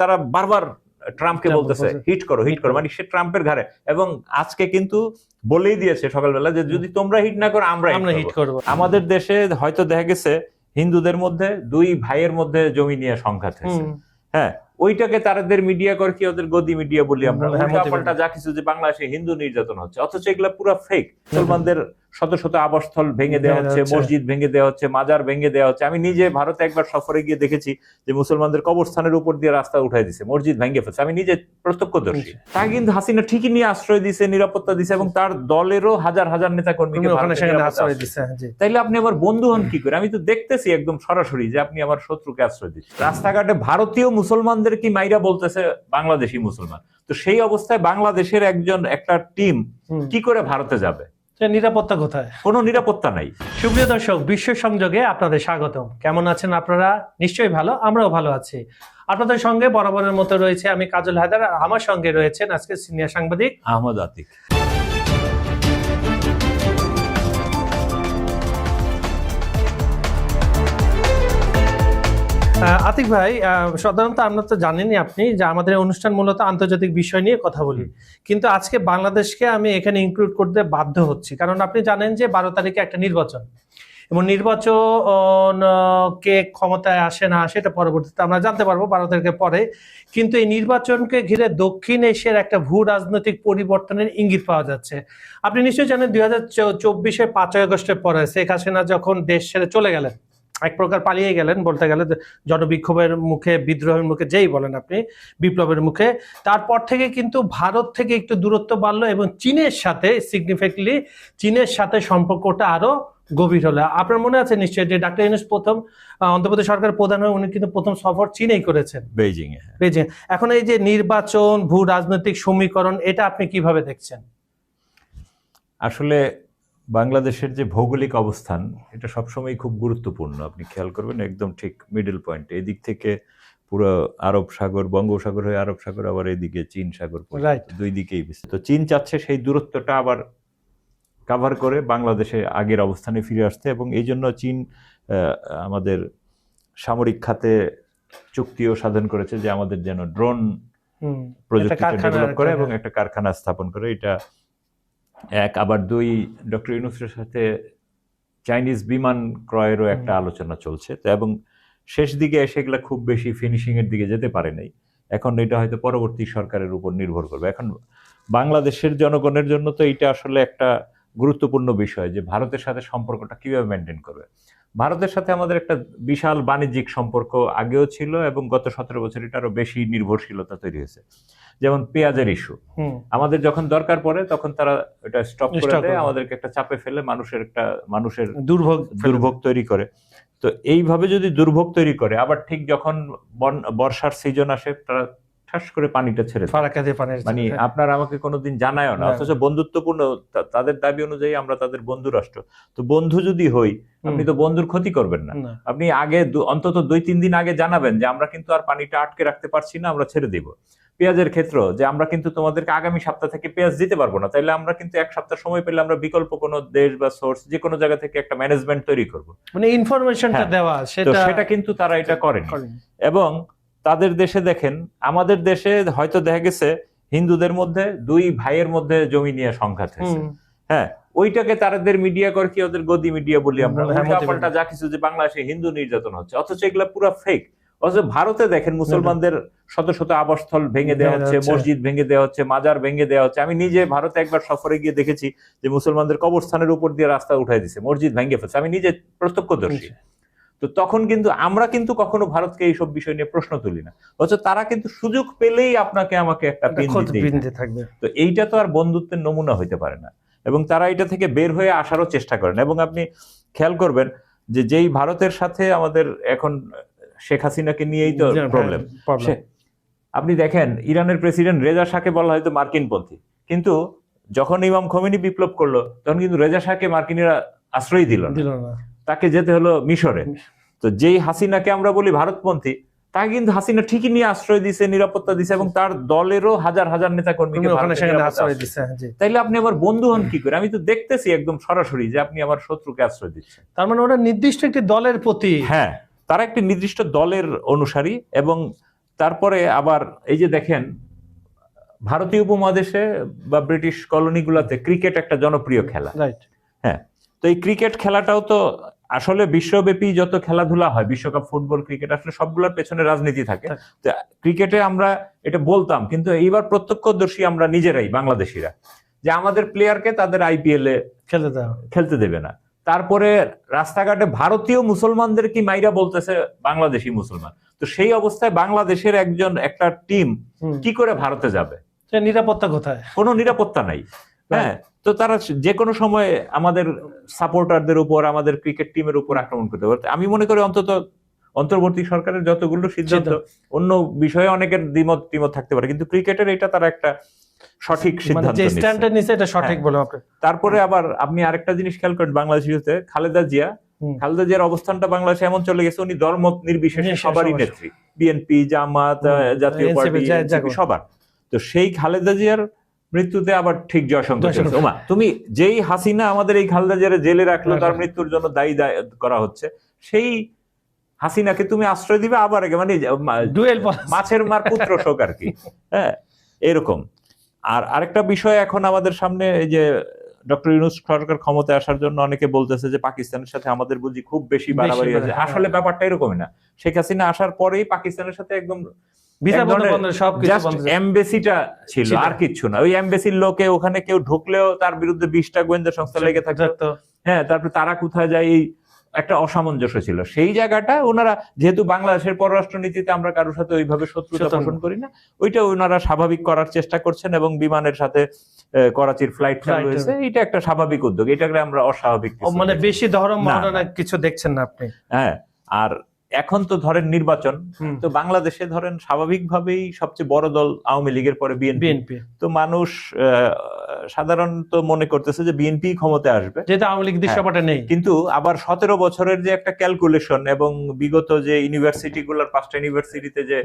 তারা বারবার ট্রাম্পকে বলতেছে হিট করো মানে সে ট্রাম্পের ঘাড়ে। এবং আজকে কিন্তু বলেই দিয়েছে সকালবেলা যে যদি তোমরা হিট না করো আমরা হিট করবো। আমাদের দেশে হয়তো দেখা গেছে হিন্দুদের মধ্যে দুই ভাইয়ের মধ্যে জমি নিয়ে সংঘাত হয়েছে, হ্যাঁ, ওইটাকে তাদের মিডিয়া করে কি ওদের গদি মিডিয়া বলি আমরা, উল্টাপাল্টা যা কিছু যে বাংলাদেশে হিন্দু নির্যাতন হচ্ছে, অথচ এগুলা পুরো ফেক। মুসলমানদের শত শত আবাসস্থল ভেঙে দেওয়া হচ্ছে, মসজিদ ভেঙে দেওয়া হচ্ছে, মাজার ভেঙে দেওয়া হচ্ছে। আমি নিজে ভারতে একবার সফরে গিয়ে দেখেছি যে মুসলমানদের কবরস্থানের উপর দিয়ে রাস্তা উঠাই দিছে, মসজিদ ভেঙে ফেলছে, আমি নিজে প্রত্যক্ষদর্শী। তা কিন্তু হাসিনা ঠিকই নিয়ে আশ্রয় দিছে, নিরাপত্তা দিছে, এবং তার দলেরও হাজার হাজার নেতা কর্মীকে আশ্রয় দিচ্ছে। তাইলে আপনি আমার বন্ধু হন কি করে? আমি তো দেখতেছি একদম সরাসরি যে আপনি আমার শত্রুকে আশ্রয় দিচ্ছেন। রাস্তাঘাটে ভারতীয় মুসলমানদের কি মাইরা বলতেছে বাংলাদেশি মুসলমান। তো সেই অবস্থায় বাংলাদেশের একটা টিম কি করে ভারতে যাবে? নিরাপত্তা কোথায়? কোনো নিরাপত্তা নাই। সুপ্রিয় দর্শক, বিশ্ব সংযোগে আপনাদের স্বাগতম। কেমন আছেন আপনারা? নিশ্চয়ই ভালো, আমরাও ভালো আছি। আপনাদের সঙ্গে বরাবরের মতো রয়েছে আমি কাজল হায়দার, আর আমার সঙ্গে রয়েছেন আজকে সিনিয়র সাংবাদিক আহমদ আতিক। আতিক ভাই, সাধারণত আমরা তো জানেনই আপনি যে আমাদের অনুষ্ঠান মূলত আন্তর্জাতিক বিষয় নিয়ে কথা বলি, কিন্তু আজকে বাংলাদেশকে আমি এখানে ইনক্লুড করতে বাধ্য হচ্ছি, কারণ আপনি জানেন যে 12 তারিখে একটা নির্বাচন, এবং নির্বাচন কে ক্ষমতায় আসে না আসে এটা পরবর্তীতে আমরা জানতে পারবো 12 তারিখের পরে। কিন্তু এই নির্বাচনকে ঘিরে দক্ষিণ এশিয়ার একটা ভূ রাজনৈতিক পরিবর্তনের ইঙ্গিত পাওয়া যাচ্ছে। আপনি নিশ্চয়ই জানেন 2024-এর 5ই আগস্টের পরে শেখ হাসিনা যখন দেশ ছেড়ে চলে গেলেন, এক প্রকার পালিয়ে গেলেন বলতে গেলে, জনবিক্ষোভের মুখে, বিদ্রোহের মুখে, যেই বলেন আপনি, বিপ্লবের মুখে, তারপর থেকে কিন্তু ভারত থেকে একটু দূরত্ব বাড়লো এবং চীনের সাথে সিগনিফিকেন্টলি চীনের সাথে সম্পর্কটা আরো গভীর হলো। আপনার মনে আছে নিশ্চয়ই যে ডাক্তার ইউনূস প্রথম অন্তর্বর্তী সরকারের প্রধান হয়ে উনি কিন্তু প্রথম সফর চীনেই করেছেন, বেইজিং। এখন এই যে নির্বাচন, ভূ রাজনৈতিক সমীকরণ, এটা আপনি কিভাবে দেখছেন? আসলে বাংলাদেশের যে ভৌগোলিক অবস্থান, এটা সবসময় খুব গুরুত্বপূর্ণ। আপনি খেয়াল করবেন একদম ঠিক মিডল পয়েন্ট, এদিক থেকে পুরো আরব সাগর, বঙ্গোপসাগর হয়ে আরব সাগর, আবার এদিকে চীন সাগর, দুই দিকেই বিস্তৃত। তো চীন চাচ্ছে সেই দূরত্বটা আবার কাভার করে বাংলাদেশে আগের অবস্থানে ফিরে আসতে, এবং এই জন্য চীন আমাদের সামরিক খাতে চুক্তিও সাধন করেছে যে আমাদের যেন ড্রোন প্রযুক্তি ডেভেলপ করে এবং একটা কারখানা স্থাপন করে। এটা এক। আবার দুই, ডক্টর ইউনূসের সাথে চাইনিজ বিমান ক্রয়েরও একটা আলোচনা চলছে। তো এবং শেষ দিকে সেগুলা খুব বেশি ফিনিশিং এর দিকে যেতে পারে নাই। এখন এটা হয়তো পরবর্তী সরকারের উপর নির্ভর করবে। এখন বাংলাদেশের জনগণের জন্য তো এটা আসলে একটা গুরুত্বপূর্ণ বিষয় যে ভারতের সাথে সম্পর্কটা কিভাবে মেনটেন করবে। ভারতের সাথে আমাদের একটা বিশাল বাণিজ্যিক সম্পর্ক আগেও ছিল, এবং গত 17 বছর এটা আরো বেশি নির্ভরশীলতা তৈরি হয়েছে। যেমন পেঁয়াজের ইস্যু, আমাদের যখন দরকার পড়ে তখন তারা এটা স্টপ করে দেয়, আমাদেরকে একটা চাপে ফেলে মানুষের দুর্ভোগ তৈরি করে। তো এইভাবে যদি দুর্ভোগ তৈরি করে, আবার ঠিক যখন বর্ষার সিজন আসে তারা ঠাস করে পানিটা ছেড়ে মানে আপনার আমাকে কোনোদিন জানায়ও না, অথচ বন্ধুত্বপূর্ণ তাদের দাবি অনুযায়ী আমরা তাদের বন্ধু রাষ্ট্র। তো বন্ধু যদি হই, আপনি তো বন্ধুর ক্ষতি করবেন না। আপনি আগে অন্তত 2-3 দিন আগে জানাবেন যে আমরা কিন্তু আর পানিটা আটকে রাখতে পারছি না, আমরা ছেড়ে দিব। পেঁয়াজের ক্ষেত্র, যে আমরা কিন্তু তোমাদেরকে আগামী সপ্তাহ থেকে পেঁয়াজ দিতে পারবো না, তাইলে আমরা কিন্তু 1 সপ্তাহ সময় পেলে আমরা বিকল্প কোনো দেশ বা সোর্স যে কোনো জায়গা থেকে একটা ম্যানেজমেন্ট তৈরি করবো, মানে ইনফরমেশনটা দেওয়া। সেটা কিন্তু তারা এটা করেনি। এবং তাদের দেশে দেখেন, আমাদের দেশে হয়তো দেখা গেছে হিন্দুদের মধ্যে দুই ভাইয়ের মধ্যে জমি নিয়ে সংঘাত হয়েছে, হ্যাঁ, ওইটাকে তাদের মিডিয়া করে কি ওদের গদি মিডিয়া বলি আমরা, উল্টাপাল্টা যা কিছু যে বাংলাদেশে হিন্দু নির্যাতন হচ্ছে, অথচ এগুলা পুরো ফেক। অথচ ভারতে দেখেন মুসলমানদের শত শত আবাসস্থল ভেঙে দেওয়া হচ্ছে, মসজিদ ভেঙে দেওয়া হচ্ছে, মাজার ভেঙে দেওয়া হচ্ছে। আমি নিজে ভারতে একবার সফরে গিয়ে দেখেছি যে মুসলমানদের কবরস্থানের উপর দিয়ে রাস্তা উঠাই দিছে, মসজিদ ভেঙে ফেলছে, আমি নিজে প্রত্যক্ষদর্শী। তো তখন কিন্তু আমরা কিন্তু কখনো ভারতকে এইসব বিষয় নিয়ে প্রশ্ন তুলি না, অথচ তারা কিন্তু সুযোগ পেলেই আপনাকে আমাকে একটা পিন দিতে থাকবে। তো এইটা তো আর বন্ধুত্বের নমুনা হইতে পারে না, এবং তারা এটা থেকে বের হয়ে আসারও চেষ্টা করেন। এবং আপনি খেয়াল করবেন যে যেই ভারতের সাথে আমাদের এখন শেখ হাসিনাকে নিয়েই তো প্রবলেম। আপনি দেখেন ইরানের প্রেসিডেন্ট রেজা শাহকে বলা হয়তো মার্কিনপন্থী, কিন্তু যখন ইমাম খোমেনি বিপ্লব করলো তখন কিন্তু রেজা শাহকে মার্কিনীরা আশ্রয় দিল না, তাকে যেতে হলো মিশরে। তো যেই হাসিনাকে আমরা বলি ভারতপন্থী, তাকে কিন্তু হাসিনা ঠিকই নিয়ে আশ্রয় দিছে, নিরাপত্তা দিছে, এবং তার দলেরও হাজার হাজার নেতা কর্মীকে আশ্রয় দিচ্ছে। তাইলে আপনি আমার বন্ধু হন কি করে? আমি তো দেখতেছি একদম সরাসরি যে আপনি আমার শত্রুকে আশ্রয় দিচ্ছেন। তার মানে ওরা নির্দিষ্ট একটি দলের প্রতি, হ্যাঁ, তারা একটি নির্দিষ্ট দলের অনুসারী, এবং তারপরে আবার এই যে দেখেন ভারতীয় উপমহাদেশে বা ব্রিটিশ কলোনিগুলোতে ক্রিকেট একটা জনপ্রিয় খেলা। রাইট। হ্যাঁ, তো এই ক্রিকেট খেলাটাও তো আসলে বিশ্বব্যাপী যত খেলাধুলা হয়, বিশ্বকাপ, ফুটবল, ক্রিকেট, আসলে সবগুলোর পেছনে রাজনীতি থাকে। তো ক্রিকেটে আমরা এটা বলতাম, কিন্তু এইবার প্রত্যক্ষদর্শী আমরা নিজেরাই বাংলাদেশিরা, যে আমাদের প্লেয়ারকে তাদের আইপিএল এ খেলতে দেবে না। তারপরে রাস্তাঘাটে ভারতীয় মুসলমানদের কি মাইরা বলতেছে বাংলাদেশি মুসলমান। তো সেই অবস্থায় বাংলাদেশের একটা টিম কি করে ভারতে যাবে? নিরাপত্তা কোথায়? কোনো নিরাপত্তা নাই। হ্যাঁ, তো তারা যে কোনো সময় আমাদের সাপোর্টারদের উপর, আমাদের ক্রিকেট টিমের উপর আক্রমণ করতে পারে। আমি মনে করি অন্তত অন্তর্বর্তী সরকারের যতগুলো সিদ্ধান্ত, অন্য বিষয়ে অনেকের দ্বিমত থাকতে পারে, কিন্তু ক্রিকেটের এটা তারা একটা সঠিক সিদ্ধান্ত নিয়েছে, এটা সঠিক বলে। তারপরে আবার আপনি আরেকটা জিনিস খেয়াল করেন, বাংলাদেশে খালেদা জিয়ার অবস্থানটা বাংলাদেশে এমন চলে গেছে, উনি ধর্ম নির্বিশেষে সবারই নেত্রী, বিএনপি, জামাত, জাতীয় পার্টি, সবার। তো সেই খালেদা জিয়ার মৃত্যুতে আবার ঠিক জয়শঙ্কর, ওমা তুমি যেই হাসিনা আমাদের এই খালেদা জিয়ার জেলে রাখলো, তার মৃত্যুর জন্য দায়ী করা হচ্ছে, সেই হাসিনাকে তুমি আশ্রয় দিবে আবার, মানে মাছের মার পুত্র শোক আর কি। হ্যাঁ, এরকম। আর আরেকটা বিষয় এখন আমাদের সামনে, এই যে ডক্টর ইউনূস সরকার ক্ষমতায় আসার জন্য অনেকে বলতেছে যে পাকিস্তানের সাথে আমাদের বুঝি খুব বেশি বাড়াবাড়ি আছে। আসলে ব্যাপারটা এরকমই না। শেখ হাসিনা আসার পরেই পাকিস্তানের সাথে একদম এমবেসিটা ছিল, আর কিচ্ছু না। ওই এমবেসির লোকে ওখানে কেউ ঢুকলেও তার বিরুদ্ধে 20টা গোয়েন্দা সংস্থা লেগে থাকতো। হ্যাঁ, তারপরে তারা কোথায় যায়, এই একটা অসামঞ্জস্য ছিল। সেই জায়গাটা ওনারা, যেহেতু বাংলাদেশের পররাষ্ট্র নীতিতে আমরা কারোর সাথে ওইভাবে শত্রুতা পোষণ করি না, ওইটা ওনারা স্বাভাবিক করার চেষ্টা করছেন, এবং বিমানের সাথে করাচির ফ্লাইট চালু হয়েছে, এটা একটা স্বাভাবিক উদ্যোগ। এটাকে আমরা অস্বাভাবিক, মানে বেশি ধরম কিছু দেখছেন না আপনি। হ্যাঁ, আর এখন তো ধরেন নির্বাচন, তো বাংলাদেশে ধরেন স্বাভাবিকভাবেই সবচেয়ে বড় দল আওয়ামী লীগের পরে বিএনপি। তো মানুষ সাধারণত মনে করতেছে যে বিএনপি ক্ষমতায় আসবে, যেটা আওয়ামী লীগ দৃশ্যপটে নেই। কিন্তু আবার 17 বছরের যে একটা ক্যালকুলেশন, এবং বিগত যে ইউনিভার্সিটি গুলার 5টা ইউনিভার্সিটিতে যে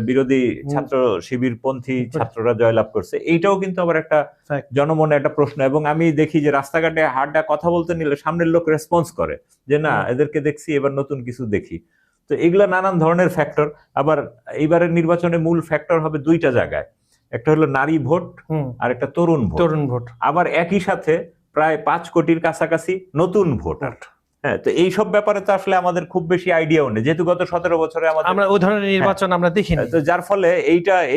বিরোধী ছাত্র শিবির পন্থী ছাত্ররা জয়লাভ করছে, এইটাও কিন্তু আবার একটা জনমনে একটা প্রশ্ন। এবং আমি দেখি যে রাস্তাঘাটে হাঁটা কথা বলতে নিলে সামনের লোক রেসপন্স করে যে না, এদেরকে দেখছি, এবার নতুন কিছু দেখি। তো এগুলা নানান ধরনের ফ্যাক্টর। আবার এইবারের নির্বাচনে মূল ফ্যাক্টর হবে 2টা জায়গায়, একটা হলো নারী ভোট আর একটা তরুণ ভোট। আবার একই সাথে প্রায় 5 কোটির কাছাকাছি নতুন ভোটার। হ্যাঁ, তো এইসব ব্যাপারে তো আসলে আমাদের খুব বেশি আইডিয়াও নেই, যেহেতু গত 17 বছরে আমরা ওই ধরনের নির্বাচন আমরা দেখিনি। তো যার ফলে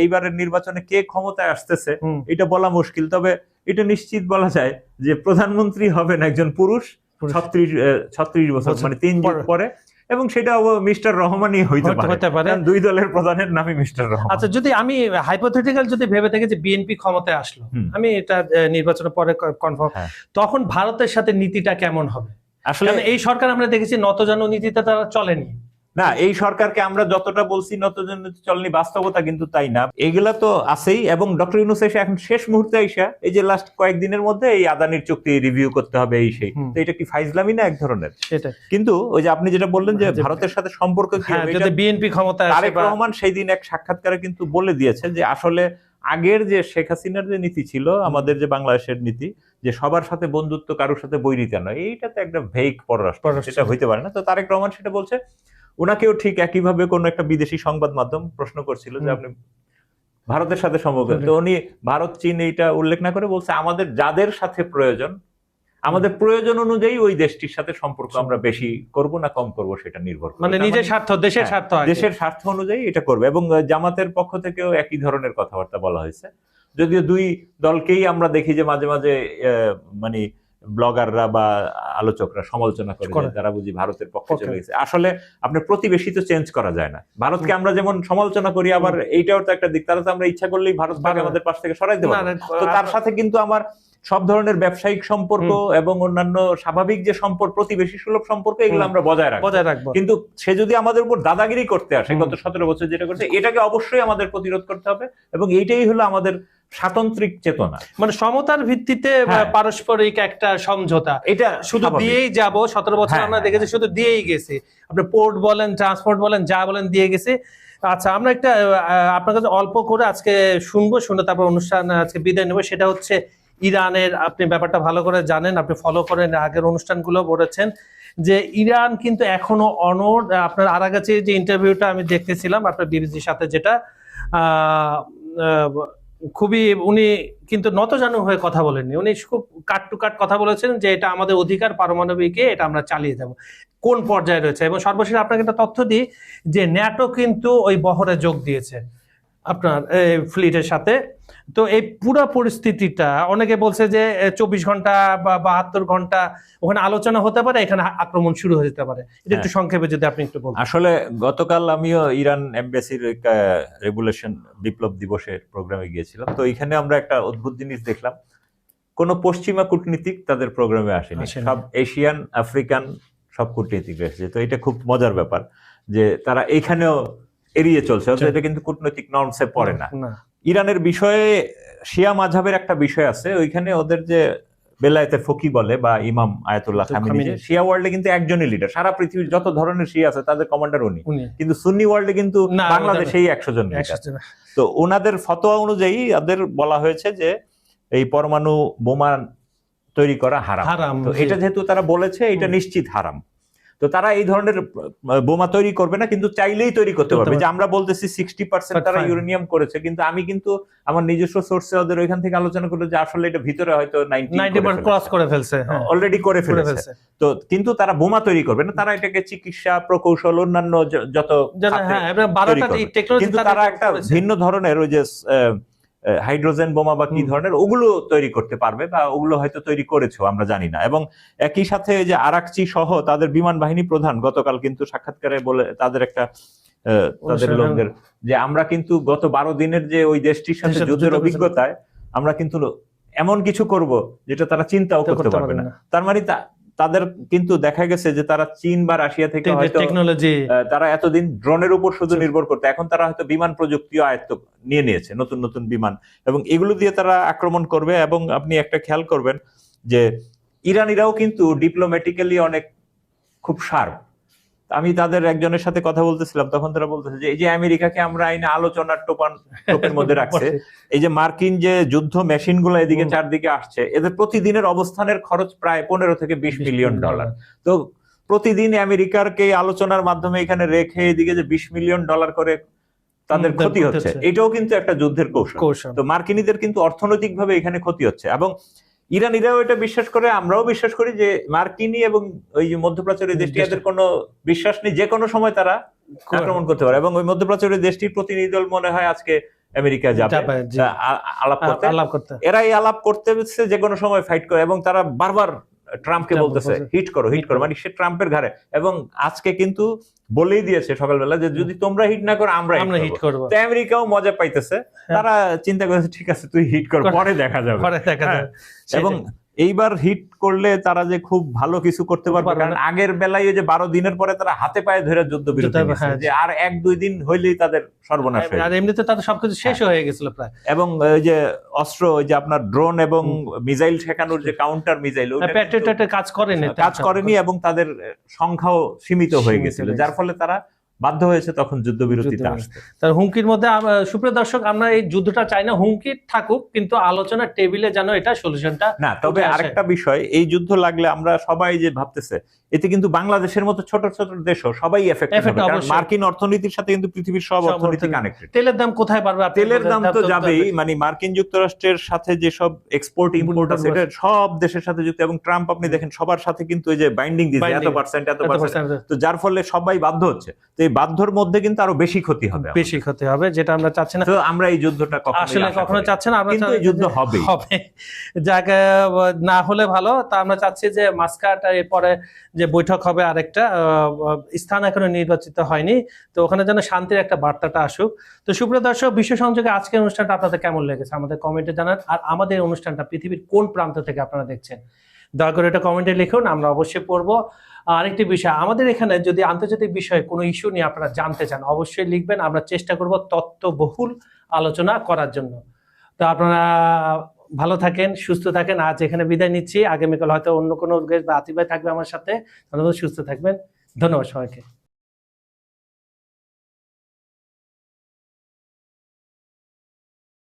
এইবারের নির্বাচনে কে ক্ষমতায় আসতেছে এটা বলা মুশকিল। তবে এটা নিশ্চিত বলা যায় যে প্রধানমন্ত্রী হবেন একজন পুরুষ, 36 বছর, মানে 3 যুগ পরে, এবং সেটা মিস্টার রহমানই হইতে পারে। 2 দলের প্রধানের নামই মিস্টার রহমান। আচ্ছা, যদি আমি হাইপোথেটিক্যাল যদি ভেবে থাকি যে বিএনপি ক্ষমতায় আসলো, আমি এটা নির্বাচনের পরে কনফার্ম, তখন ভারতের সাথে নীতিটা কেমন হবে? আসলে এই সরকার আমরা দেখেছি নতজানু নীতিতে তারা চলেনি। না, এই সরকারকে আমরা যতটা বলছি নতজানু চলেনি, বাস্তবতা কিন্তু তাই না। এগুলা তো আছেই, এবং ডক্টর ইউনূস এসে এখন শেষ মুহূর্তে আইসা এই যে লাস্ট কয়েকদিনের মধ্যে এই আদানির চুক্তি রিভিউ করতে হবে, এই সেই, তো এটা কি ফাইজলামি না এক ধরনের? সেটা কিন্তু ওই যে আপনি যেটা বললেন যে ভারতের সাথে সম্পর্ক কি হবে, যদি বিএনপি ক্ষমতায় আসে। তারেক রহমান সেই দিন এক সাক্ষাৎকারে কিন্তু বলে দিয়েছে যে আসলে আগের যে শেখ হাসিনার যে নীতি ছিল, আমাদের যে বাংলাদেশের নীতি, যে সবার সাথে বন্ধুত্ব, কারোর সাথে বৈরিতা নয়, এইটা তো একটা ভেগ পররাষ্ট্র, সেটা হইতে পারে না। তো তারেক রহমান সেটা বলছে। ওনাকেও ঠিক একইভাবে কোন একটা বিদেশি সংবাদ মাধ্যম প্রশ্ন করছিল যে আপনি ভারতের সাথে সম্পর্ক, তো উনি ভারত চীন এইটা উল্লেখ না করে বলছে আমাদের যাদের সাথে প্রয়োজন, আমাদের প্রয়োজন অনুযায়ী ওই দেশটির সাথে সম্পর্ক আমরা বেশি করব না কম করব সেটা নির্ভর করে, মানে নিজের স্বার্থ, দেশের স্বার্থ অনুযায়ী এটা করবে। এবং জামাতের পক্ষ থেকেও একই ধরনের কথাবার্তা বলা হয়েছে, যদিও 2 দলকেই আমরা দেখি যে মাঝে মাঝে মানে ব্লগাররা বা আলোচকরা সমালোচনা করে তারা বুঝি ভারতের পক্ষে চলে গেছে। আসলে আপনার প্রতিবেশী তো চেঞ্জ করা যায় না। ভারতকে আমরা যেমন সমালোচনা করি, আবার এইটাও তো একটা দিক, তারা তো আমরা ইচ্ছা করলেই ভারতকে আমাদের পাশ থেকে সরাই দেবো। তো তার সাথে কিন্তু আমার সব ধরনের ব্যবসায়িক সম্পর্ক এবং অন্যান্য স্বাভাবিক যে সম্পর্ক, প্রতিবেশী সুলভ সম্পর্ক, এগুলো আমরা বজায় রাখবো। কিন্তু সে যদি আমাদের উপর দাদাগিরি করতে আসে, গত 17 বছর যেটা করছে, এটাকে অবশ্যই আমাদের প্রতিরোধ করতে হবে। এবং এইটাই হলো আমাদের স্বাতন্ত্রিক চেতনা, মানে সমতার ভিত্তিতে পারস্পরিক একটা সমঝোতা। এটা শুধু দিয়েই যাব, 17 বছর আমরা দেখেছি শুধু দিয়েই গেছি। আপনি পোর্ট বলেন, ট্রান্সপোর্ট বলেন, যা বলেন দিয়ে গেছে। আচ্ছা, আমরা একটা আপনার কাছে অল্প করে আজকে শুনবো, শুনে তারপর অনুষ্ঠান আজকে বিদায় নেবো। সেটা হচ্ছে ইরানের আপনি ব্যাপারটা ভালো করে জানেন, আপনি ফলো করেন, আগের অনুষ্ঠানগুলো বলেছেন যে ইরান কিন্তু এখনো অনড়। আপনার আরাগাচি যে ইন্টারভিউটা আমি দেখতেছিলাম আপনার বিবিসির সাথে, যেটা আহ, আহ, খুবই উনি কিন্তু নতজানু হয়ে কথা বলেননি, উনি খুব কাট টু কাট কথা বলেছেন যে এটা আমাদের অধিকার, পারমাণবিকে এটা আমরা চালিয়ে যাব, কোন পর্যায়ে রয়েছে। এবং সর্বশেষ আপনাকে একটা তথ্য দিই যে ন্যাটো কিন্তু ওই বহরে যোগ দিয়েছে আপনার ফ্লিটের সাথে। তো এই পুরো পরিস্থিতিটা অনেকে বলছে যে 24 ঘন্টা বা 72 ঘন্টা ওখানে আলোচনা হতে পারে, এখানে আক্রমণ শুরু হয়ে যেতে পারে। এটা একটু সংক্ষেপে যদি আপনি একটু বলতেন। আসলে গতকাল আমিও ইরান এমবাসির রেগুলেশন বিপ্লব দিবসের প্রোগ্রামে গিয়েছিলাম, তো এখানে আমরা একটা অদ্ভুত জিনিস দেখলাম, কোনো পশ্চিমা কূটনীতিক তাদের প্রোগ্রামে আসেনি, সব এশিয়ান আফ্রিকান সব কূটনীতিক এসেছে। তো এটা খুব মজার ব্যাপার যে তারা এইখানেও এড়িয়ে চলছে, এটা কিন্তু কূটনৈতিক নর্মসে পড়ে না। ইরানের বিষয়ে শিয়া মাযহাবের একটা বিষয় আছে, ওইখানে ওদের যে বেলায়েতে ফকি বলে বা ইমাম আয়াতুল্লাহ খামেনি, শিয়া ওয়ার্ল্ডে কিন্তু একজনই লিডার, সারা পৃথিবীর যত ধরনের শিয়া আছে তাদের কমান্ডার উনি, কিন্তু সুন্নি ওয়ার্ল্ডে কিন্তু বাংলাদেশেই 100 জন লিডার। তো ওনাদের ফতোয়া অনুযায়ী ওদের বলা হয়েছে যে এই পরমাণু বোমা তৈরি করা হারাম। তো এটা যেহেতু তারা বলেছে এটা নিশ্চিত হারাম, তো তারা এই ধরনের বোমা তৈরি করবে না, কিন্তু চাইলেই তৈরি করতে পারবে। যে আমরা বলতেছি 60% তারা ইউরেনিয়াম করেছে, কিন্তু আমি কিন্তু আমার নিজস্ব সোর্সে ওদের ওইখান থেকে আলোচনা করলো যে আসলে এটা ভিতরে হয়তো 90% ক্রস করে ফেলছে, অলরেডি করে ফেলেছে। তো কিন্তু তারা বোমা তৈরি করবে না, তারা এটাকে চিকিৎসা প্রকৌশল অন্যান্য যত কিন্তু তারা একটা ভিন্ন ধরনের ওই যে হাইড্রোজেন বোমা বা কি ধরনের ওগুলো তৈরি করতে পারবে, বা ওগুলো হয়তো তৈরি করেছো আমরা জানি না। এবং একই সাথে যে আরাকচি সহ তাদের বিমান বাহিনী প্রধান গতকাল কিন্তু সাক্ষাৎকারে বলে তাদের একটা তাদের লোকদের যে আমরা কিন্তু গত 12 দিনের যে ওই দেশটির সাথে যুদ্ধের অভিজ্ঞতায় আমরা কিন্তু এমন কিছু করব যেটা তারা চিন্তাও করতে পারবে না। তার মানে তাদের কিন্তু দেখা গেছে যে তারা চীন বা রাশিয়া থেকে হয়তো টেকনোলজি, তারা এতদিন ড্রোনের উপর শুধু নির্ভর করতে, এখন তারা হয়তো বিমান প্রযুক্তিও আয়ত্ত নিয়ে নিয়েছে, নতুন নতুন বিমান, এবং এগুলো দিয়ে তারা আক্রমণ করবে। এবং আপনি একটা খেয়াল করবেন যে ইরানিরাও কিন্তু ডিপ্লোম্যাটিক্যালি অনেক খুব শার্প। আমি তাদের একজনের সাথে কথা বলতেছিলাম, তখন তারা বলতেছে যে এই যে আমেরিকাকে আমরা আইনে আলোচনার টোপের মধ্যে রাখছে, এই যে মার্কিন যে যুদ্ধ মেশিন গুলো এদিকে চারদিকে আসছে, এদের প্রতিদিনের অবস্থানের খরচ প্রায় 15 থেকে 20 মিলিয়ন ডলার। তো প্রতিদিন আমেরিকারকে আলোচনার মাধ্যমে এখানে রেখে এদিকে যে 20 মিলিয়ন ডলার করে তাদের ক্ষতি হচ্ছে, এটাও কিন্তু একটা যুদ্ধের কৌশল। তো মার্কিনীদের কিন্তু অর্থনৈতিকভাবে এখানে ক্ষতি হচ্ছে, এবং ইরানিরাও এটা বিশ্বাস করে, আমরাও বিশ্বাস করি যে মার্কিনী এবং ওই যে মধ্যপ্রাচ্যের দেশটি এদের কোনো বিশ্বাস নেই, যে কোনো সময় তারা আক্রমণ করতে পারে। এবং ওই মধ্যপ্রাচ্যের দেশটির প্রতিনিধি দল মনে হয় আজকে আমেরিকা যাবে আলাপ করতে, এরা এই আলাপ করতে যে কোনো সময় ফাইট করে, এবং তারা বারবার ট্রাম্পকে বলতেছে হিট করো, মানে সে ট্রাম্পের ঘাড়ে। এবং আজকে কিন্তু বলেই দিয়েছে সকালবেলা যে যদি তোমরা হিট না করো আমরা হিট করবো। তো আমেরিকাও মজা পাইতেছে, তারা চিন্তা করেছে ঠিক আছে তুই হিট কর, পরে দেখা যাবে। এবং এইবার হিট করলে তারা যে খুব ভালো কিছু করতে পারবে, কারণ আগের বেলায় ওই যে 12 দিনের পরে তারা হাতে পায়ে ধরে যুদ্ধ বিরতি যে আর 1-2 দিন হইলেই তাদের সর্বনাশ হয়ে, আর এমনিতে তাদের সবকিছু শেষ হয়ে গেছিল প্রায়। এবং ওই যে অস্ত্র, ওই যে আপনার ড্রোন এবং মিসাইল ঠেকানোর যে কাউন্টার মিসাইল, ওটা কাজ করেনি এবং তাদের সংখ্যাও সীমিত হয়ে গেছিল, যার ফলে তারা বাধ্য হয়েছে তখন যুদ্ধবিরতিতে আসতে। তার হুমকির মধ্যে সুপ্রিয় দর্শক, আমরা এই যুদ্ধটা চাই না, হুমকি থাকুক, কিন্তু আলোচনার টেবিলে যেন এটা সলিউশনটা না। তবে আরেকটা বিষয়, এই যুদ্ধ লাগলে আমরা সবাই যে ভাবতেছে, এতে কিন্তু বাংলাদেশের মতো ছোট ছোট দেশও সবাই এফেক্টেড হবে, কারণ মার্কিন অর্থনীতির সাথে কিন্তু পৃথিবীর সব অর্থনীতি কানেক্টেড। তেলের দাম কোথায় পারবে? তেলের দাম তো যাবেই, মানে মার্কিন যুক্তরাষ্ট্রের সাথে যে সব এক্সপোর্ট ইম্পোর্ট আছে এটা সব দেশের সাথে যুক্ত, এবং ট্রাম্প আপনি দেখেন সবার সাথে কিন্তু এই যে বাইন্ডিং দিয়েছে এত পার্সেন্ট, তো যার ফলে সবাই বাধ্য হচ্ছে। তো এই বাধ্যর মধ্যে কিন্তু আরো বেশি ক্ষতি হবে, যেটা আমরা চাচ্ছি না। তো আমরা এই যুদ্ধটা কখনো চাচ্ছি না, আমরা এই যুদ্ধ হবে যাকে না হলে ভালো। তা আমরা চাচ্ছি যে মাস্কাট এরপরে যে বৈঠক হবে আরেকটা স্থান এখনো নির্বাচিত হয়নি, তো ওখানে যেন শান্তির একটা বার্তাটা আসুক। তো সুপ্রিয় দর্শক, বিশ্ব সংযোগে আজকের অনুষ্ঠানটা আপনাদের কেমন লেগেছে আমাদের কমেন্টে জানান। আর আমাদের অনুষ্ঠানটা পৃথিবীর কোন প্রান্ত থেকে আপনারা দেখছেন দয়া করে এটা কমেন্টে লিখুন, আমরা অবশ্যই পড়বো। আরেকটি বিষয়, আমাদের এখানে যদি আন্তর্জাতিক বিষয়ে কোনো ইস্যু নিয়ে আপনারা জানতে চান অবশ্যই লিখবেন, আমরা চেষ্টা করব তথ্যবহুল আলোচনা করার জন্য। তো আপনারা ভালো থাকেন, সুস্থ থাকেন। আজ এখানে বিদায় নিচ্ছি, আগামীকাল হয়তো অন্য কোনো গেস্ট বা আতিফ ভাই থাকবে আমার সাথে। সুস্থ থাকবেন, ধন্যবাদ সবাইকে।